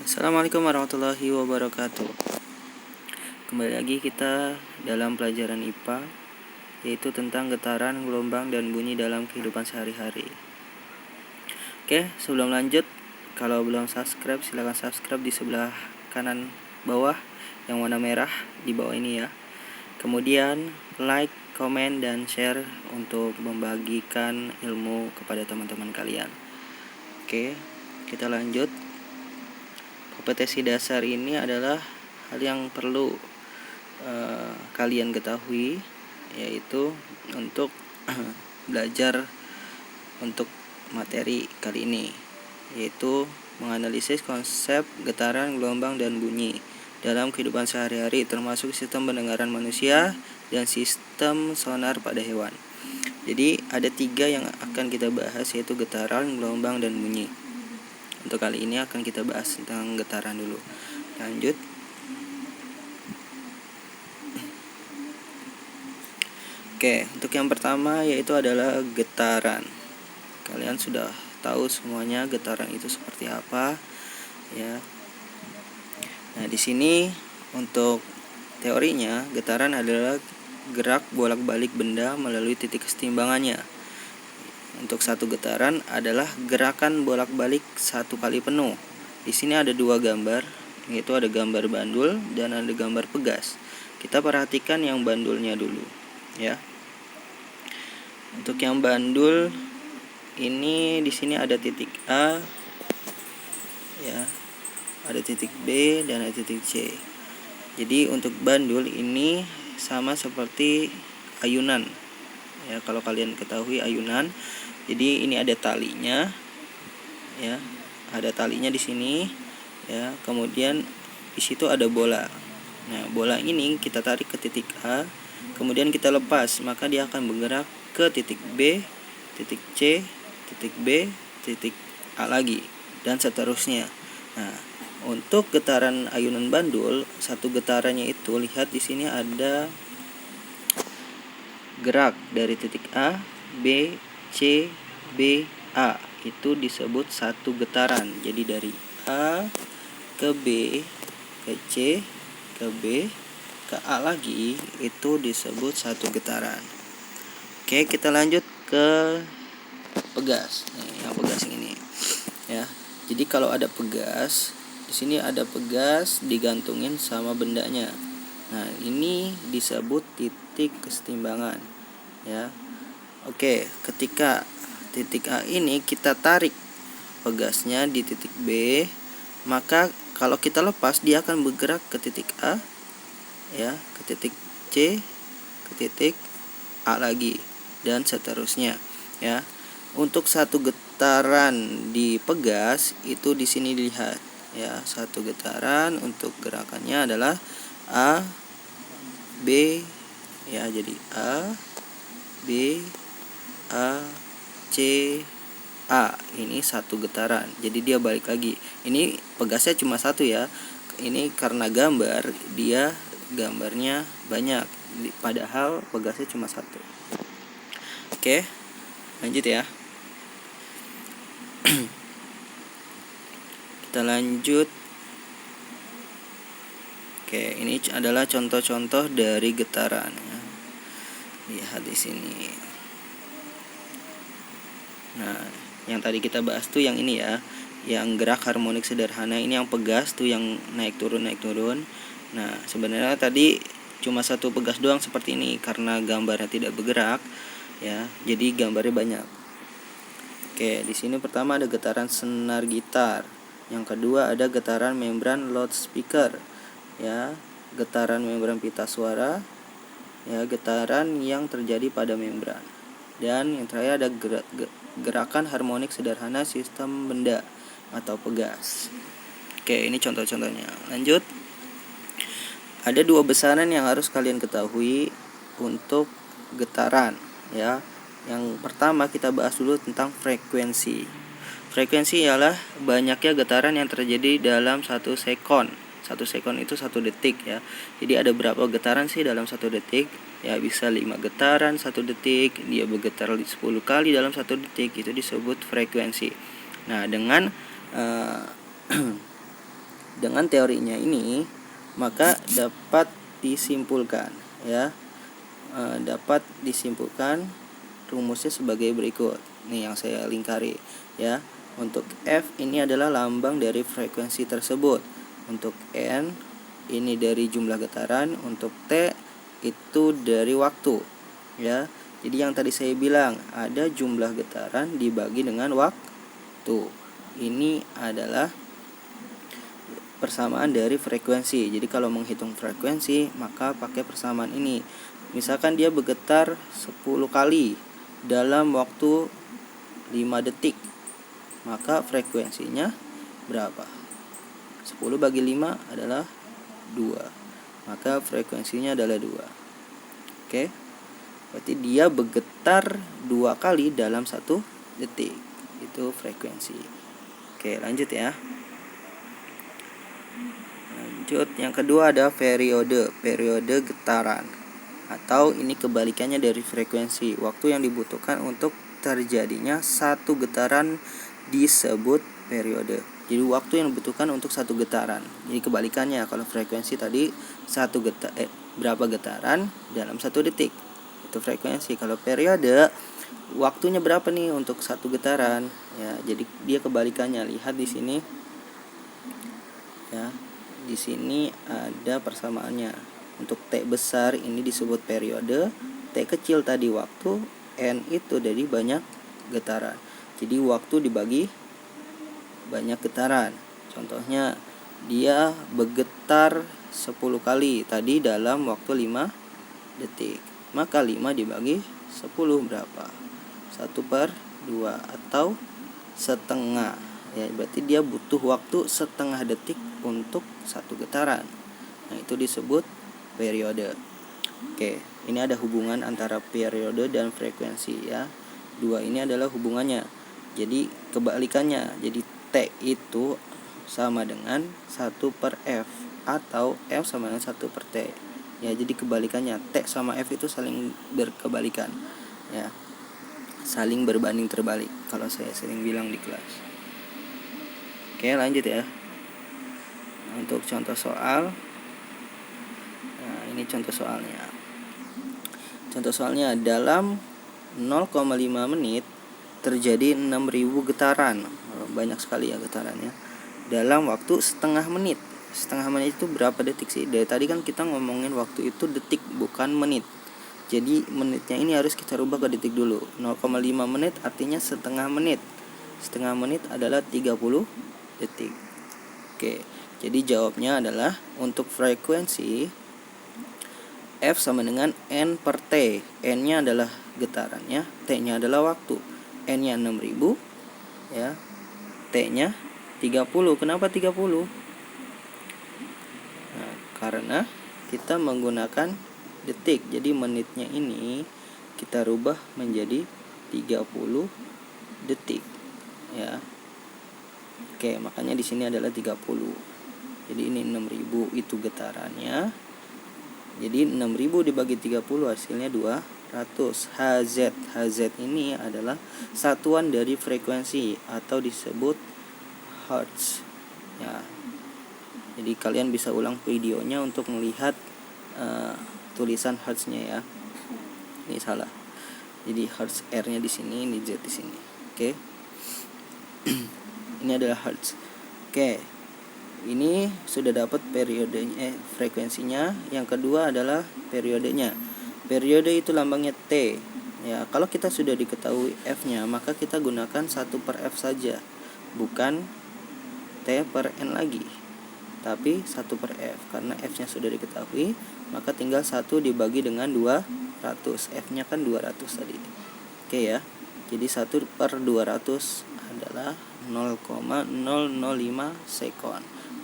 Assalamualaikum warahmatullahi wabarakatuh. Kembali lagi kita dalam pelajaran IPA, yaitu tentang getaran, gelombang, dan bunyi dalam kehidupan sehari-hari. Oke, sebelum lanjut, kalau belum subscribe silahkan subscribe di sebelah kanan bawah yang warna merah di bawah ini ya. Kemudian like, komen, dan share untuk membagikan ilmu kepada teman-teman kalian. Oke, kita lanjut. Kompetensi dasar ini adalah hal yang perlu kalian ketahui, yaitu untuk belajar untuk materi kali ini, yaitu menganalisis konsep getaran, gelombang, dan bunyi dalam kehidupan sehari-hari, termasuk sistem pendengaran manusia dan sistem sonar pada hewan. Jadi ada 3 yang akan kita bahas, yaitu getaran, gelombang, dan bunyi. Untuk kali ini akan kita bahas tentang getaran dulu. Lanjut. Oke, untuk yang pertama yaitu adalah getaran. Kalian sudah tahu semuanya getaran itu seperti apa, ya. Nah, di sini untuk teorinya, getaran adalah gerak bolak-balik benda melalui titik keseimbangannya. Untuk satu getaran adalah gerakan bolak-balik satu kali penuh. Di sini ada 2 gambar, yaitu ada gambar bandul dan ada gambar pegas. Kita perhatikan yang bandulnya dulu, ya. Untuk yang bandul ini di sini ada titik A, ya. Ada titik B dan ada titik C. Jadi untuk bandul ini sama seperti ayunan. Ya, kalau kalian ketahui ayunan, jadi ini ada talinya, ya, ada talinya di sini, ya. Kemudian di situ ada bola. Nah, bola ini kita tarik ke titik A, kemudian kita lepas, maka dia akan bergerak ke titik B, titik C, titik B, titik A lagi, dan seterusnya. Nah, untuk getaran ayunan bandul, satu getarannya itu, lihat di sini ada gerak dari titik A, B, C, B, A. Itu disebut satu getaran. Jadi dari A ke B, ke C, ke B, ke A lagi, itu disebut satu getaran. Oke, kita lanjut ke pegas. Nih, yang pegas ini, ya. Jadi kalau ada pegas, di sini ada pegas digantungin sama bendanya. Nah, ini disebut titik kesetimbangan, ya. Oke, ketika titik A ini kita tarik pegasnya di titik B, maka kalau kita lepas dia akan bergerak ke titik A, ya, ke titik C, ke titik A lagi, dan seterusnya, ya. Untuk satu getaran di pegas itu di sini dilihat, ya. Satu getaran untuk gerakannya adalah A, B, ya. Jadi A, B, A, C, A. Ini satu getaran. Jadi dia balik lagi. Ini pegasnya cuma satu, ya. Ini karena gambar, dia gambarnya banyak, padahal pegasnya cuma satu. Oke, lanjut ya. Kita lanjut. Oke, ini adalah contoh-contoh dari getaran, ya. Lihat di sini. Nah, yang tadi kita bahas tuh yang ini, ya, yang gerak harmonik sederhana. Ini yang pegas tuh, yang naik turun. Nah, sebenarnya tadi cuma satu pegas doang seperti ini, karena gambarnya tidak bergerak, ya. Jadi gambarnya banyak. Oke, di sini pertama ada getaran senar gitar. Yang kedua ada getaran membran loudspeaker, ya. Getaran membran pita suara, ya, getaran yang terjadi pada membran. Dan yang terakhir ada gerakan harmonik sederhana sistem benda atau pegas. Oke, ini contoh-contohnya. Lanjut. Ada 2 besaran yang harus kalian ketahui untuk getaran, ya. Yang pertama kita bahas dulu tentang frekuensi. Frekuensi ialah banyaknya getaran yang terjadi dalam 1 sekon. 1 sekon itu 1 detik, ya. Jadi ada berapa getaran sih dalam 1 detik? Ya, bisa 5 getaran 1 detik. Dia bergetar 10 kali dalam 1 detik. Itu disebut frekuensi. Nah, dengan dengan teorinya ini, maka dapat disimpulkan ya. Dapat disimpulkan rumusnya sebagai berikut. Nih yang saya lingkari ya. Untuk F ini adalah lambang dari frekuensi tersebut. Untuk N ini dari jumlah getaran, untuk T itu dari waktu ya. Jadi yang tadi saya bilang ada jumlah getaran dibagi dengan waktu. Ini adalah persamaan dari frekuensi. Jadi kalau menghitung frekuensi maka pakai persamaan ini. Misalkan dia bergetar 10 kali dalam waktu 5 detik, maka frekuensinya berapa? 10 bagi 5 adalah 2, maka frekuensinya adalah 2. Oke, berarti dia bergetar 2 kali dalam 1 detik. Itu frekuensi. Oke, lanjut ya. Lanjut, yang kedua ada periode getaran. Atau ini kebalikannya dari frekuensi. Waktu yang dibutuhkan untuk terjadinya satu getaran disebut periode. Jadi waktu yang dibutuhkan untuk satu getaran. Jadi kebalikannya, kalau frekuensi tadi berapa getaran dalam 1 detik. Itu frekuensi. Kalau periode, waktunya berapa nih untuk satu getaran? Ya, jadi dia kebalikannya. Lihat di sini. Ya, di sini ada persamaannya. Untuk T besar ini disebut periode, T kecil tadi waktu, N itu dari banyak getaran. Jadi waktu dibagi banyak getaran. Contohnya dia bergetar 10 kali tadi dalam waktu 5 detik. Maka 5 dibagi 10 berapa? 1/2 atau setengah. Ya, berarti dia butuh waktu setengah detik untuk satu getaran. Nah, itu disebut periode. Oke, ini ada hubungan antara periode dan frekuensi ya. Dua ini adalah hubungannya. Jadi kebalikannya. Jadi T itu sama dengan 1/F atau F sama dengan 1/T. Ya, jadi kebalikannya. T sama F itu saling berkebalikan. Ya. Saling berbanding terbalik kalau saya sering bilang di kelas. Oke, lanjut ya. Untuk contoh soal. Ini contoh soalnya. Contoh soalnya, dalam 0,5 menit terjadi 6.000 getaran. Banyak sekali ya getarannya. Dalam waktu setengah menit. Setengah menit itu berapa detik sih? Dari tadi kan kita ngomongin waktu itu detik bukan menit. Jadi menitnya ini harus kita rubah ke detik dulu. 0,5 menit artinya setengah menit. Setengah menit adalah 30 detik. Oke, jadi jawabnya adalah untuk frekuensi F sama dengan N/T. N-nya adalah getarannya, T-nya adalah waktu. N-nya 6.000 ya. T-nya 30. Kenapa 30? Nah, karena kita menggunakan detik. Jadi menitnya ini kita rubah menjadi 30 detik ya. Oke, makanya di sini adalah 30. Jadi ini 6.000 itu getarannya. Jadi 6.000 dibagi 30 hasilnya 200. Hz ini adalah satuan dari frekuensi atau disebut hertz. Ya. Jadi kalian bisa ulang videonya untuk melihat tulisan hertz-nya ya. Ini salah. Jadi hertz R-nya di sini, ini Z di sini. Oke. Ini adalah hertz. Oke. Ini sudah dapat periodenya, frekuensinya. Yang kedua adalah periodenya. Periode itu lambangnya T. Ya, kalau kita sudah diketahui F-nya, maka kita gunakan 1/F saja, bukan T/N lagi, tapi 1/F. Karena F-nya sudah diketahui, maka tinggal 1 dibagi dengan 200. F-nya kan 200 tadi. Oke ya. Jadi 1/200 adalah 0,005 sekon.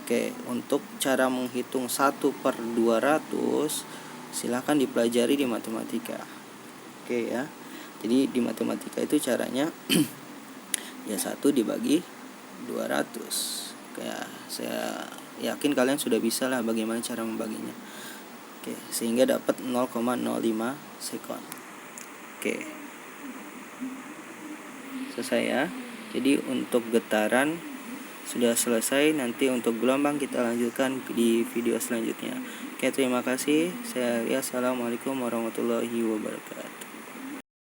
Oke, untuk cara menghitung 1/200 silakan dipelajari di matematika. Oke ya. Jadi di matematika itu caranya ya 1 dibagi 200. Kayak saya yakin kalian sudah bisa lah bagaimana cara membaginya. Oke, sehingga dapat 0,05 sekon. Oke. Selesai ya. Jadi untuk getaran sudah selesai. Nanti untuk gelombang kita lanjutkan di video selanjutnya. Oke, terima kasih. Saya Ria. Assalamualaikum warahmatullahi wabarakatuh.